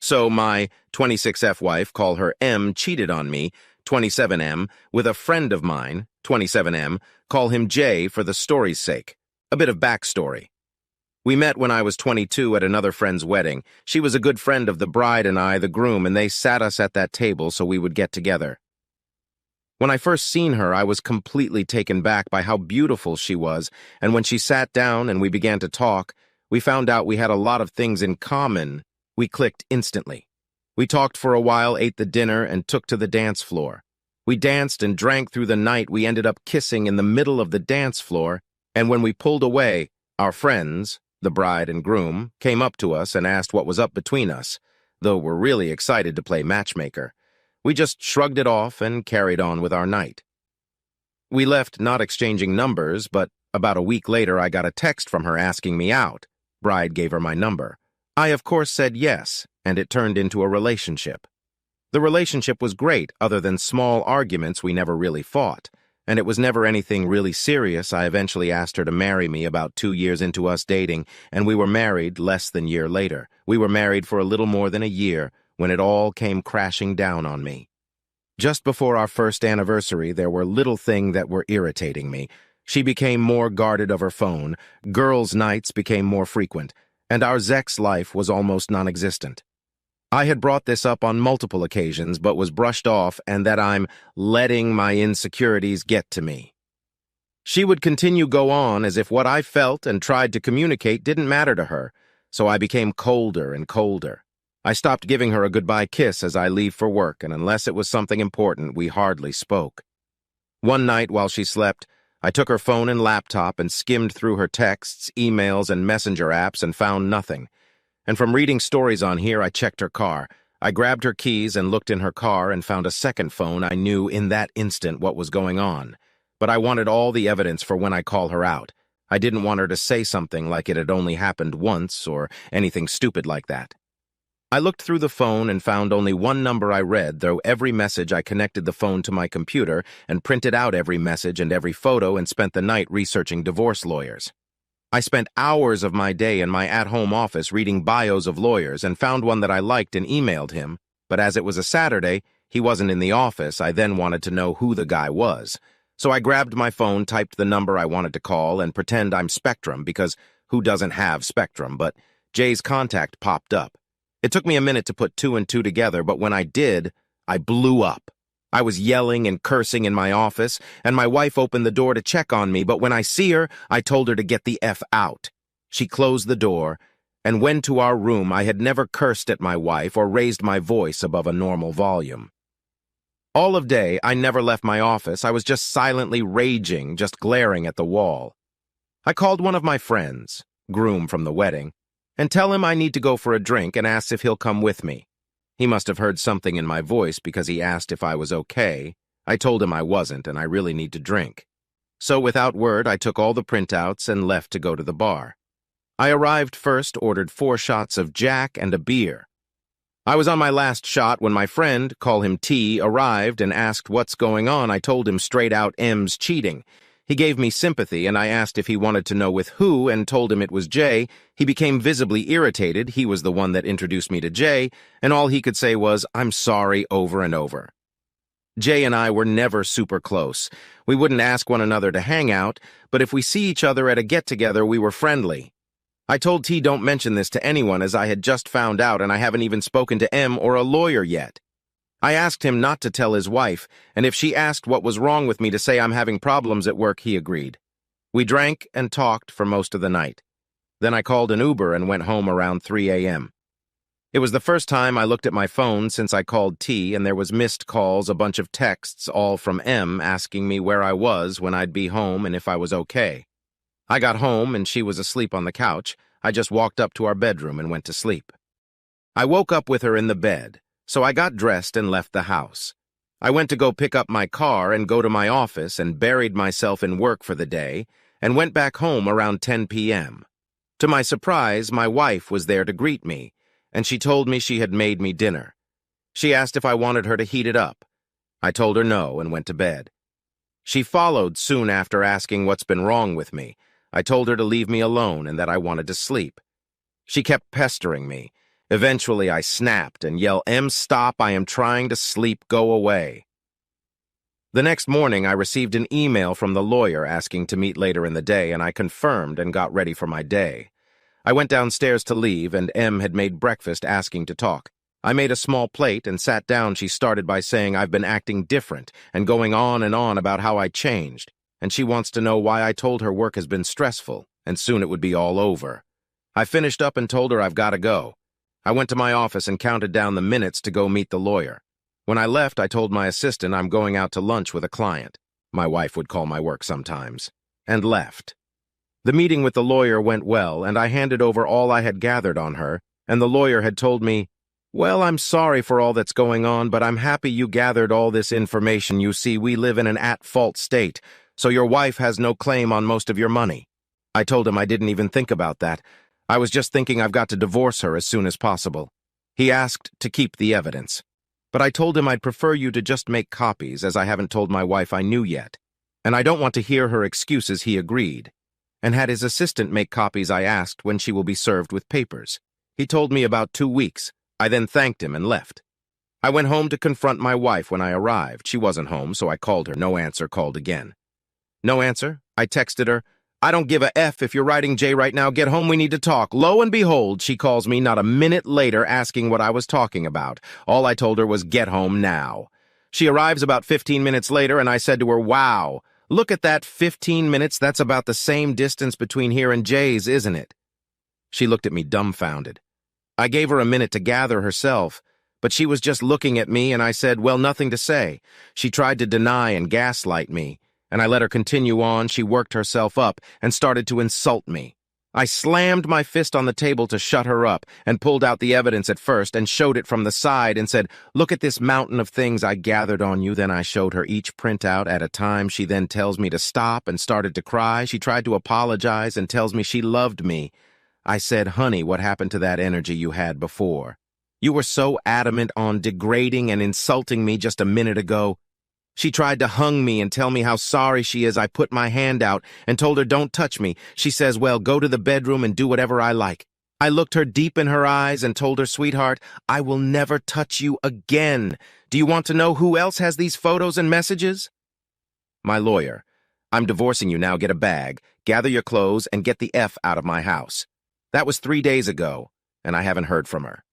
So my 26F wife, call her M, cheated on me, 27M, with a friend of mine, 27M, call him J for the story's sake. A bit of backstory. We met when I was 22 at another friend's wedding. She was a good friend of the bride and I, the groom, and they sat us at that table so we would get together. When I first seen her, I was completely taken back by how beautiful she was, and when she sat down and we began to talk, we found out we had a lot of things in common. We clicked instantly. We talked for a while, ate the dinner, and took to the dance floor. We danced and drank through the night. We ended up kissing in the middle of the dance floor, and when we pulled away, our friends, the bride and groom, came up to us and asked what was up between us, though we're really excited to play matchmaker. We just shrugged it off and carried on with our night. We left not exchanging numbers, but about a week later I got a text from her asking me out. Bride gave her my number. I, of course, said yes, and it turned into a relationship. The relationship was great. Other than small arguments, we never really fought, and it was never anything really serious. I eventually asked her to marry me about 2 years into us dating, and we were married less than a year later. We were married for a little more than a year when it all came crashing down on me. Just before our first anniversary, there were little things that were irritating me. She became more guarded of her phone, girls' nights became more frequent, and our sex life was almost non-existent. I had brought this up on multiple occasions, but was brushed off, and that I'm letting my insecurities get to me. She would continue go on as if what I felt and tried to communicate didn't matter to her, so I became colder and colder. I stopped giving her a goodbye kiss as I leave for work, and unless it was something important, we hardly spoke. One night while she slept, I took her phone and laptop and skimmed through her texts, emails, and messenger apps and found nothing. And from reading stories on here, I checked her car. I grabbed her keys and looked in her car and found a second phone. I knew in that instant what was going on. But I wanted all the evidence for when I call her out. I didn't want her to say something like it had only happened once or anything stupid like that. I looked through the phone and found only one number I read, though every message I connected the phone to my computer and printed out every message and every photo and spent the night researching divorce lawyers. I spent hours of my day in my at-home office reading bios of lawyers and found one that I liked and emailed him, but as it was a Saturday, he wasn't in the office. I then wanted to know who the guy was. So I grabbed my phone, typed the number I wanted to call, and pretend I'm Spectrum because who doesn't have Spectrum, but Jay's contact popped up. It took me a minute to put 2 and 2 together, but when I did, I blew up. I was yelling and cursing in my office, and my wife opened the door to check on me, but when I see her, I told her to get the F out. She closed the door and went to our room. I had never cursed at my wife or raised my voice above a normal volume. All of day, I never left my office. I was just silently raging, just glaring at the wall. I called one of my friends, groom from the wedding, and tell him I need to go for a drink and asked if he'll come with me. He must have heard something in my voice because he asked if I was okay. I told him I wasn't and I really need to drink. So without word, I took all the printouts and left to go to the bar. I arrived first, ordered 4 shots of Jack and a beer. I was on my last shot when my friend, call him T, arrived and asked what's going on. I told him straight out M's cheating. He gave me sympathy, and I asked if he wanted to know with who and told him it was Jay. He became visibly irritated. He was the one that introduced me to Jay, and all he could say was, "I'm sorry," over and over. Jay and I were never super close. We wouldn't ask one another to hang out, but if we see each other at a get-together, we were friendly. I told T don't mention this to anyone as I had just found out and I haven't even spoken to M or a lawyer yet. I asked him not to tell his wife, and if she asked what was wrong with me to say I'm having problems at work, he agreed. We drank and talked for most of the night. Then I called an Uber and went home around 3 a.m. It was the first time I looked at my phone since I called T, and there was missed calls, a bunch of texts, all from M asking me where I was, when I'd be home, and if I was okay. I got home and she was asleep on the couch. I just walked up to our bedroom and went to sleep. I woke up with her in the bed, so I got dressed and left the house. I went to go pick up my car and go to my office and buried myself in work for the day and went back home around 10 p.m. To my surprise, my wife was there to greet me, and she told me she had made me dinner. She asked if I wanted her to heat it up. I told her no and went to bed. She followed soon after asking what's been wrong with me. I told her to leave me alone and that I wanted to sleep. She kept pestering me. Eventually, I snapped and yelled, "Em, stop, I am trying to sleep, go away." The next morning, I received an email from the lawyer asking to meet later in the day, and I confirmed and got ready for my day. I went downstairs to leave, and Em had made breakfast asking to talk. I made a small plate and sat down. She started by saying I've been acting different and going on and on about how I changed, and she wants to know why I told her work has been stressful, and soon it would be all over. I finished up and told her I've got to go. I went to my office and counted down the minutes to go meet the lawyer. When I left, I told my assistant I'm going out to lunch with a client. My wife would call my work sometimes. And left. The meeting with the lawyer went well, and I handed over all I had gathered on her, and the lawyer had told me, "Well, I'm sorry for all that's going on, but I'm happy you gathered all this information. You see, we live in an at-fault state, so your wife has no claim on most of your money." I told him I didn't even think about that. I was just thinking I've got to divorce her as soon as possible. He asked to keep the evidence. But I told him I'd prefer you to just make copies, as I haven't told my wife I knew yet. And I don't want to hear her excuses. He agreed. And had his assistant make copies. I asked when she will be served with papers. He told me about 2 weeks. I then thanked him and left. I went home to confront my wife when I arrived. She wasn't home, so I called her. No answer. Called again. No answer. I texted her, "I don't give a F if you're writing Jay right now. Get home, we need to talk." Lo and behold, she calls me not a minute later asking what I was talking about. All I told her was, "Get home now." She arrives about 15 minutes later, and I said to her, "Wow, look at that, 15 minutes. That's about the same distance between here and Jay's, isn't it?" She looked at me dumbfounded. I gave her a minute to gather herself, but she was just looking at me, and I said, "Well, nothing to say." She tried to deny and gaslight me, and I let her continue on. She worked herself up and started to insult me. I slammed my fist on the table to shut her up and pulled out the evidence at first and showed it from the side and said, "Look at this mountain of things I gathered on you." Then I showed her each printout at a time. She then tells me to stop and started to cry. She tried to apologize and tells me she loved me. I said, "Honey, what happened to that energy you had before? You were so adamant on degrading and insulting me just a minute ago." She tried to hung me and tell me how sorry she is. I put my hand out and told her, "Don't touch me." She says, "Well, go to the bedroom and do whatever I like." I looked her deep in her eyes and told her, "Sweetheart, I will never touch you again. Do you want to know who else has these photos and messages?" My lawyer: "I'm divorcing you now. Get a bag, gather your clothes, and get the F out of my house." That was 3 days ago, and I haven't heard from her.